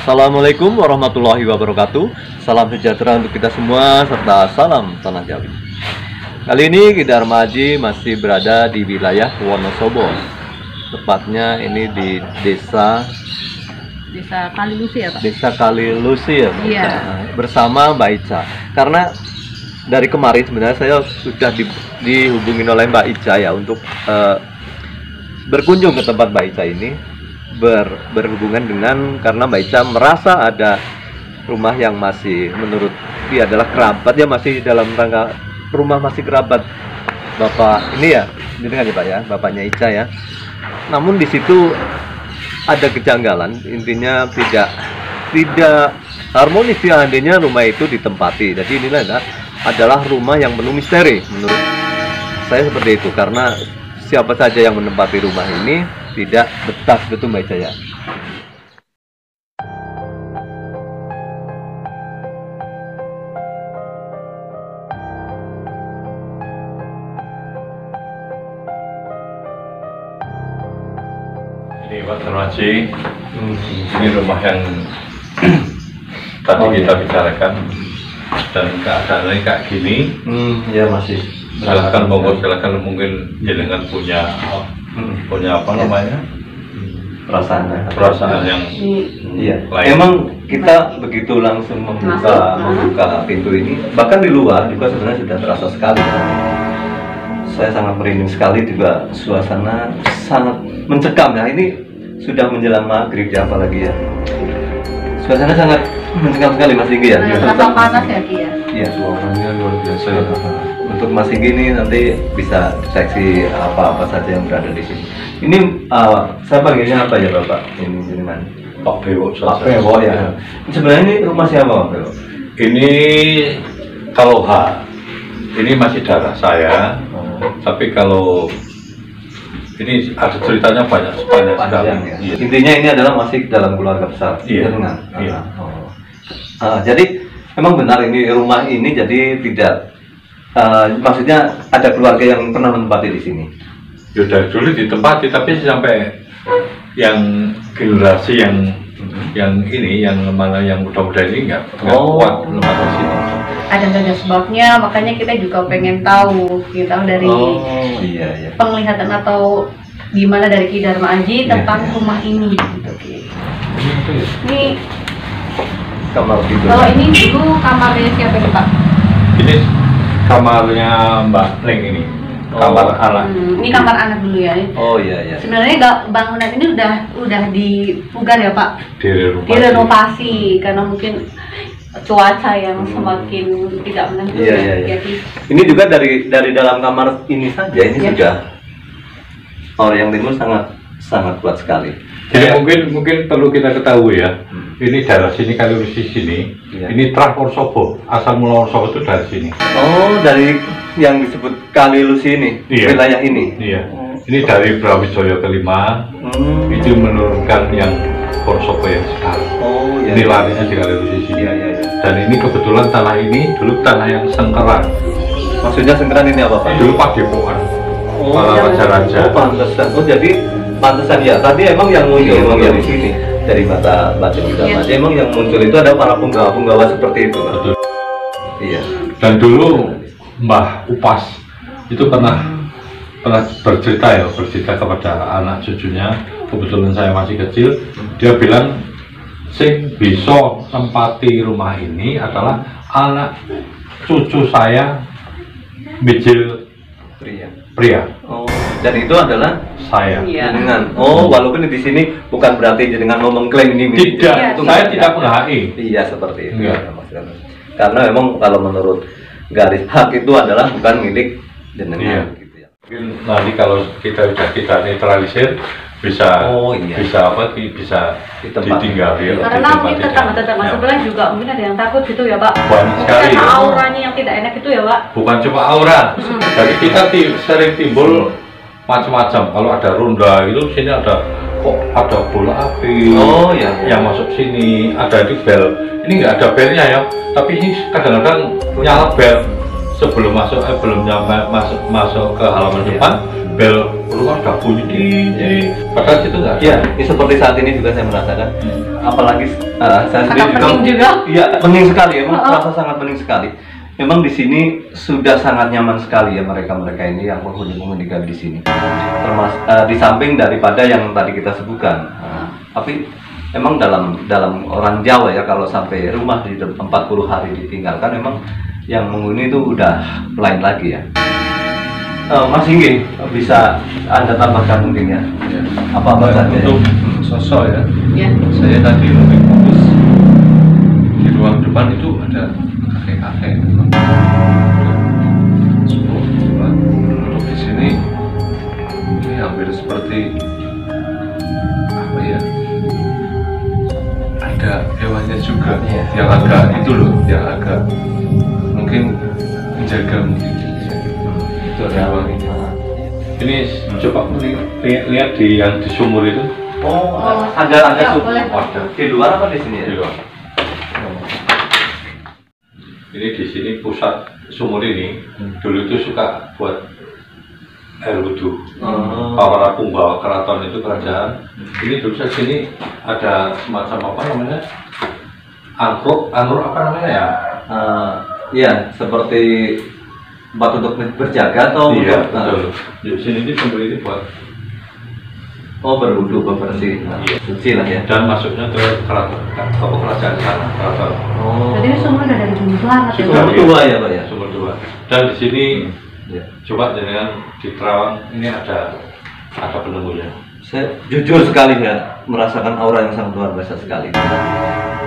Assalamualaikum warahmatullahi wabarakatuh. Salam sejahtera untuk kita semua serta salam tanah Jawi. Kali ini Dharma Haji masih berada di wilayah Wonosobo. Tepatnya ini di Desa Kalilusi ya Pak? Desa Kalilusi ya, Iya. Bersama Mbak Ica. Karena dari kemarin sebenarnya saya sudah dihubungin oleh Mbak Ica ya untuk berkunjung ke tempat Mbak Ica ini. Berhubungan dengan karena Mbak Ica merasa ada rumah yang masih menurut dia adalah kerabat, ya masih dalam rangka rumah masih kerabat Bapak ini ya, ini kan ya Pak ya, bapaknya Ica ya. Namun di situ ada kejanggalan, intinya tidak harmonis ya, andainya rumah itu ditempati. Jadi inilah adalah rumah yang penuh misteri menurut saya seperti itu, karena siapa saja yang menempati rumah ini tidak betah, betul Mbak Ica ya. Ini Pak Dharma Haji, ini rumah yang tadi kita bicarakan, dan keadaannya kayak gini. Ya masih. Silakan monggo, silakan, mungkin jenengan punya apa namanya, perasaan yang iya. lain. Emang kita begitu langsung membuka pintu ini, bahkan di luar juga sebenarnya sudah terasa sekali. Saya sangat merinding sekali, juga suasana sangat mencekam ya. Ini sudah menjelang maghrib ya, apalagi ya. Suasana sangat mencekam sekali Mas Inggi ya. Terasa panas ya Ki ya? Iya, Suasananya luar biasa ya. Untuk Mas Inggi ini nanti bisa seksi apa-apa saja yang berada di sini. Ini saya panggilnya apa ya Bapak? Ini jenengan Pak Bewo. Pak Bewo ya. Sebenarnya ini rumah siapa Pak Bewo? Ini kalau ini masih darah saya, tapi kalau ini ada ceritanya banyak sekali. Ya. Iya. Intinya ini adalah masih dalam keluarga besar. Iya. Jenengan. Iya. Jadi memang benar ini rumah ini jadi tidak maksudnya ada keluarga yang pernah menempati di sini. Ya dari dulu ditempati, tapi sampai yang generasi yang ini, yang mana yang muda-muda ini nggak kuat menempati sini. Ada nggak ada sebabnya, makanya kita juga pengen tahu dari Iya. penglihatan atau gimana dari Ki Dharma Haji tentang rumah ini gitu Ki. Ini Kamar tidur. kalau ini dulu kamarnya siapa nih Pak? Ini kamarnya Mbak Neng ini, kamar anak. Ini kamar anak dulu ya. Oh iya. Sebenarnya bangunan ini udah dipugar ya Pak? Direnovasi karena mungkin cuaca yang semakin tidak menentu. Iya. Jadi Ini juga dari dalam kamar ini saja ini sudah orang yang timur sangat kuat sekali. Jadi mungkin perlu kita ketahui ya. Ini daerah sini, Kalilusi sini. Iya. Ini Trah Wonosobo. Asal mula Wonosobo itu dari sini. Oh, dari yang disebut Kalilusi ini, Iya. wilayah ini. Iya. Ini dari Brawijaya kelima. Itu menurunkan yang Wonosobo yang sekarang. Oh, iya. Ini larinya di Kalilusi sini. Iya. Dan ini kebetulan tanah ini dulu tanah yang sengkeran. Maksudnya sengkeran ini apa Pak? Dulu padepokan. Oh, Para raja-raja. Oh, pantesan. Oh, jadi pantesan ya. Tadi emang yang muncul emang dari sini, dari mata batin kita. Iya. Emang yang muncul itu ada para punggawa seperti itu. Betul. Iya. Dan dulu Mbah Upas itu pernah bercerita kepada anak cucunya, kebetulan saya masih kecil, dia bilang sing bisa tempati rumah ini adalah anak cucu saya bijil pria. Oh, dan itu adalah Saya. Iya. jenengan. Oh, walaupun di sini bukan berarti jenengan mau mengklaim ini. Tidak, Iya, saya tidak punya Iya, seperti itu. Iya. Ya, Mas Ganes. Karena memang kalau menurut garis hak itu adalah bukan milik jenengan. Iya. Gitu ya. Mungkin nanti kalau kita netralisir bisa bisa Ditempati. ditinggali. karena mungkin tetangga-tetangga sebelah juga mungkin ada yang takut gitu ya Pak. Banyak sekali. Karena auranya yang tidak enak itu ya Pak. Bukan cuma aura, jadi kita sering timbul macam-macam. Kalau ada ronda itu sini ada bola api. Oh iya. Yang masuk sini ada di bel. Ini nggak ada belnya ya, tapi ini kadang-kadang nyala bel sebelum masuk belum nyampe masuk ke halaman depan bel keluar udah bunyi, padahal itu nggak ada. Ya, ini seperti saat ini juga saya merasakan. Apalagi saya Agak sendiri pening juga. Iya, pening sekali. Emang terasa sangat pening sekali. Memang di sini sudah sangat nyaman sekali ya mereka ini yang penghuni di sini. Di samping daripada yang tadi kita sebutkan. Tapi emang dalam orang Jawa ya, kalau sampai rumah di 40 hari ditinggalkan, memang yang menghuni itu udah lain lagi ya. Mas Inggi, bisa Anda tambahkan mungkin ya? Apa-apa saja untuk ya? sosok ya. Ya. Saya tadi lebih fokus di ruang depan itu ada kakek-kakek. Untuk di sini ini hampir seperti apa ya? Ada hewannya juga yang agak itu loh, yang agak mungkin menjaga mungkin. Itu hewan ini. Ini coba lihat di yang di sumur itu. Oh, ada ya, sumur. boleh. Di luar apa di sini ya? Di luar. Ini di sini pusat sumur ini dulu itu suka buat air wudhu. Para punggawa keraton itu kerajaan. Ini dulu saya sini ada semacam apa namanya? Angkruk apa namanya ya? Iya, seperti tempat untuk berjaga atau Iya, untuk, betul. Di sini ini sumur ini buat berwudu, bersih, suci lah ya. dan masuknya ke keraton, ke kerajaan sana, keraton. Berarti ini sumur udah dari dulu banget ya. Sumur tua ya Pak ya. Sumur dua. Dan di sini Ya. coba dengan di Terawang ini ada penunggunya. Saya jujur sekali ya merasakan aura yang sangat luar biasa sekali.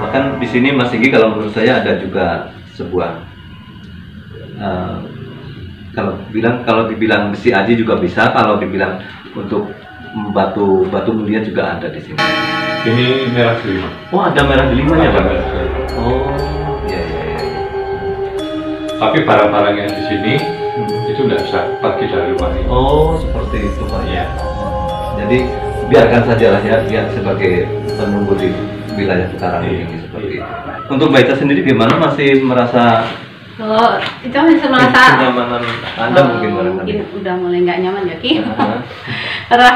Bahkan di sini Mas Inggi, kalau menurut saya ada juga sebuah kalau dibilang besi aji juga bisa, kalau dibilang untuk batu mulia juga ada di sini. Ini merah delima. Oh, ada merah delimanya Pak. Merah delima. Oh, iya. Tapi barang-barang yang di sini itu tidak bisa pergi dari rumah ini. Oh, seperti itu Pak ya. Iya. Jadi biarkan sajalah ya, dia sebagai penunggu di wilayah pekarangan ini seperti itu. Untuk Mbak Ica sendiri gimana, masih merasa Kalau itu masih merasa kenyamanan Anda mungkin barangkali? mungkin udah mulai nggak nyaman ya Ki. Aha. Karena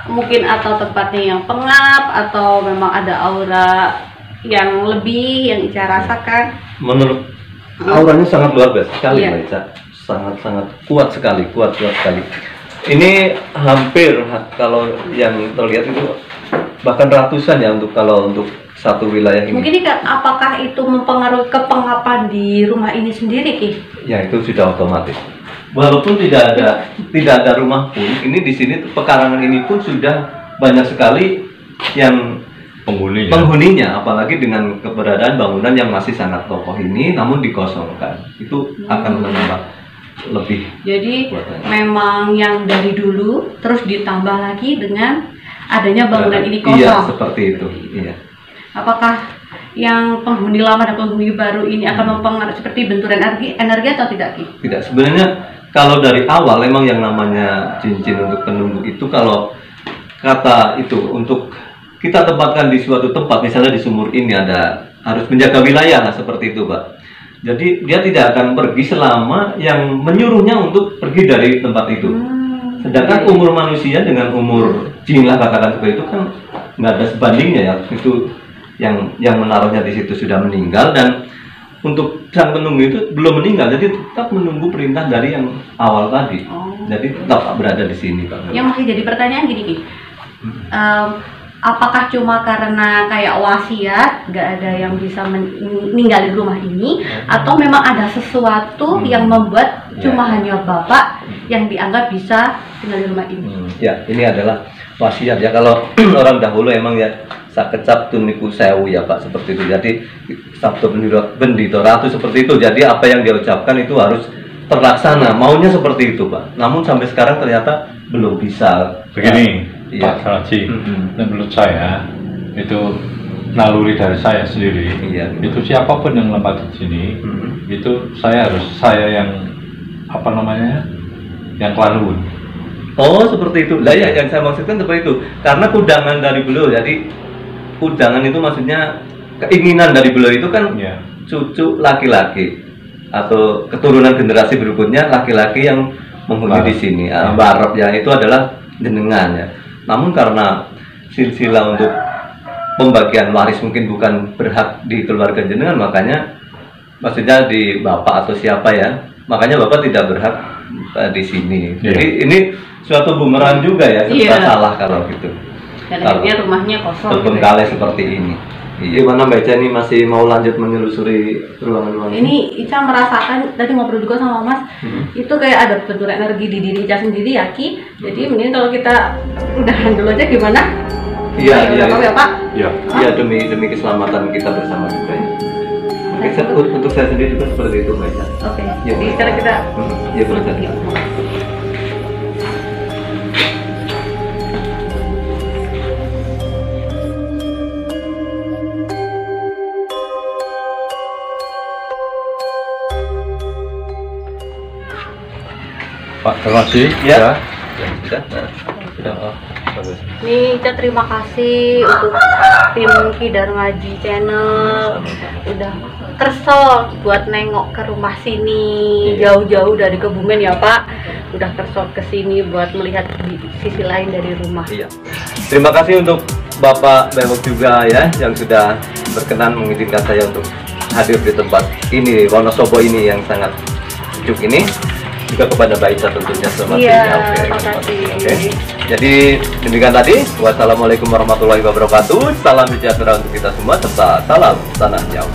mungkin atau tempatnya yang pengap atau memang ada aura yang lebih yang Ica rasakan. Menurut auranya sangat luar biasa sekali Iya. Mbak Ica. Sangat kuat sekali. Ini hampir, kalau yang terlihat itu bahkan ratusan ya untuk satu wilayah ini. Mungkin apakah itu mempengaruhi kepengapan di rumah ini sendiri Ki? Ya, itu sudah otomatis. Walaupun tidak ada rumah pun, ini di sini pekarangan ini pun sudah banyak sekali yang penghuninya, apalagi dengan keberadaan bangunan yang masih sangat kokoh ini, namun dikosongkan, itu akan menambah lebih. Jadi memang yang dari dulu terus ditambah lagi dengan adanya bangunan ini kosong. Iya, seperti itu. Iya. Apakah yang penghuni lama dan penghuni baru ini akan mempengaruhi seperti benturan energi atau tidak Ki? Tidak, sebenarnya kalau dari awal memang yang namanya cincin untuk penunggu itu, kalau kata itu untuk kita tempatkan di suatu tempat, misalnya di sumur ini harus menjaga wilayah lah, seperti itu Pak. Jadi dia tidak akan pergi selama yang menyuruhnya untuk pergi dari tempat itu. Sedangkan umur manusia dengan umur jin lah katakan seperti itu kan nggak ada sebandingnya ya. Itu yang menaruhnya di situ sudah meninggal, dan untuk sang penunggu itu belum meninggal, jadi tetap menunggu perintah dari yang awal tadi. Jadi tetap berada di sini Pak. Yang masih jadi pertanyaan gini Ki, apakah cuma karena kayak wasiat nggak ada yang bisa meninggalin rumah ini, atau memang ada sesuatu yang membuat cuma hanya Bapak yang dianggap bisa tinggal di rumah ini? Ya, ini adalah wasiat ya. Kalau orang dahulu emang ya sakecap tuniku sewu ya Pak, seperti itu. Jadi sabdo bendito ratu seperti itu. Jadi apa yang dia ucapkan itu harus terlaksana. Maunya seperti itu Pak. Namun sampai sekarang ternyata belum bisa. Begini, Iya. Pak Salaji, menurut saya itu naluri dari saya sendiri. Iya. Itu siapapun yang lewat di sini, itu saya yang yang kelanuun. Oh, seperti itu. Lah ya, yang saya maksudkan seperti itu. Karena kudangan dari beliau. Jadi kudangan itu maksudnya keinginan dari beliau itu kan cucu laki-laki atau keturunan generasi berikutnya laki-laki yang menghuni di sini. Barep ya itu adalah jenengan ya. Namun karena silsilah untuk pembagian waris mungkin bukan berhak di keluarga jenengan, makanya maksudnya di bapak atau siapa ya, makanya bapak tidak berhak di sini. Jadi ini suatu bumerang juga ya, serba salah kalau gitu. Dan akhirnya rumahnya kosong. Terbengkalai seperti ini. Gimana Mbak Ica ini masih mau lanjut menelusuri ruangan-ruangan ini? Ica merasakan, tadi ngobrol juga sama Mas, itu kayak ada bentuk energi di diri Ica sendiri ya Ki. Jadi mending kalau kita udahan dulu aja gimana? Iya, ya Pak. Iya, demi keselamatan kita bersama juga ya. Untuk saya sendiri juga seperti itu Mbak Ica. Oke. Jadi sekarang kita ya benar. Pak, terima kasih. Ya. Nih, Ica terima kasih untuk tim Kidar Ngaji Channel udah kerso buat nengok ke rumah sini jauh-jauh dari Kebumen ya Pak. Udah kerso ke sini buat melihat di sisi lain dari rumah. Iya. Terima kasih untuk Bapak Bewok juga ya yang sudah berkenan mengizinkan saya untuk hadir di tempat ini, Wonosobo ini yang sangat sejuk ini. Juga kepada Mbak Ica tentunya terima kasih. Oke. Jadi demikian tadi. Wassalamualaikum warahmatullahi wabarakatuh. Salam sejahtera untuk kita semua serta salam tanah Jawa.